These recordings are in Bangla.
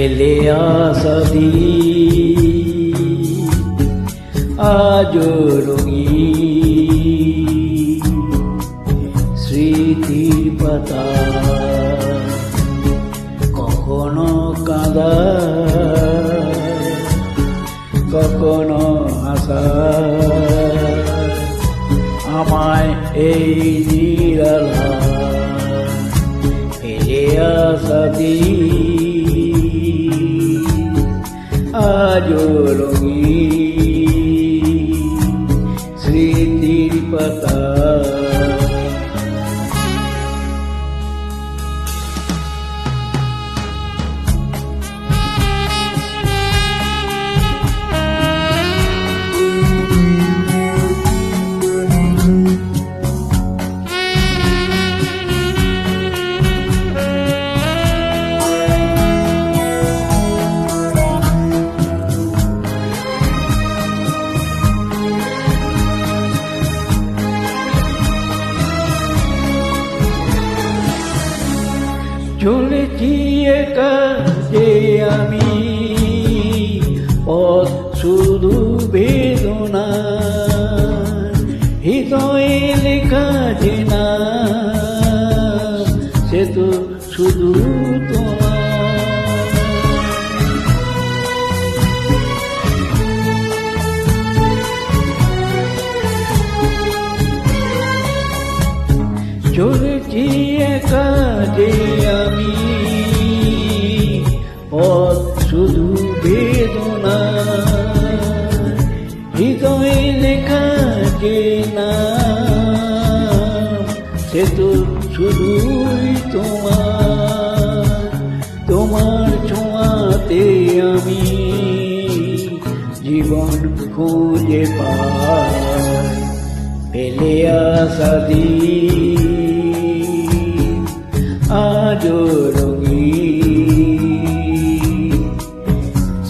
ফেলে আসা দিন আজও রঙিন স্মৃতির পাতা, কখনো কাঁদা কখনো হাসা, আমায় এই নিরালা ফেলে আসা দিন আজও রঙিন স্মৃতির পাতা। চলেছি একা যে আমি, পথ শুধু বেদনা, হৃদয়ে লেখা যে না সে তো শুধু তোমার। চলেছি একা যে আমি, পথ শুধু বেদনা, হৃদয়ে লেখা যে নাম সে তো শুধুই তোমার। তোমার ছোঁয়াতে আমি জীবন খুঁজে পাই, ফেলে আসা দিন আজও রঙিন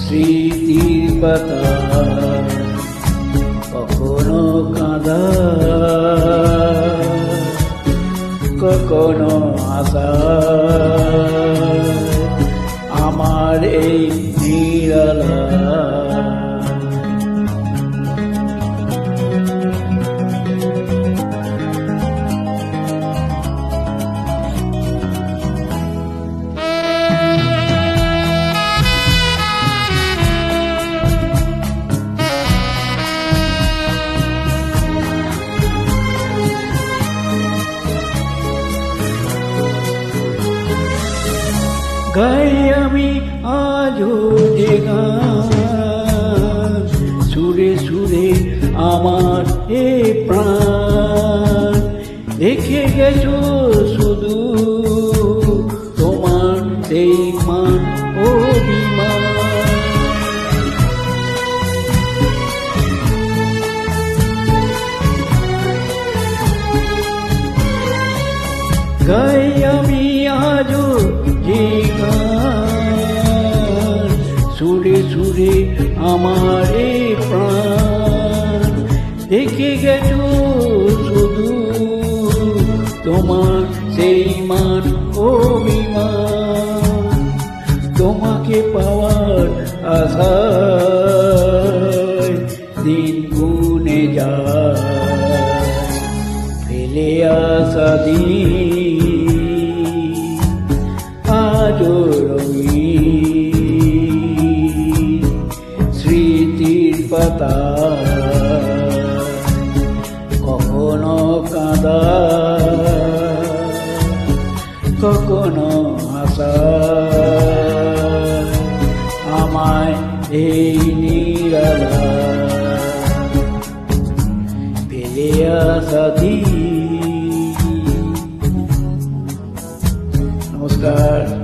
স্মৃতির পাতা, কখনো কাঁদা কখনো আশা, আমার এই নিরালা গাই আমি আজও যে গান, সুরে সুরে আমার এ প্রাণ, দেখে গেছো শুধু তোমার সেই মান অভিমান। গাই আমি আজও যে গান, সুরে সুরে আমার এ প্রাণ, দেখে গেছো শুধু তোমার সেই মান অভিমান। তোমাকে পাওয়ার আশায় দিন গুনে যায়, ফেলে আসা দিন আজও রঙিন স্মৃতির পাতা, কখনো কাঁদা কখনো হাসা, আমায় এই নিরালা ফেলে আসা দিন। নমস্কার।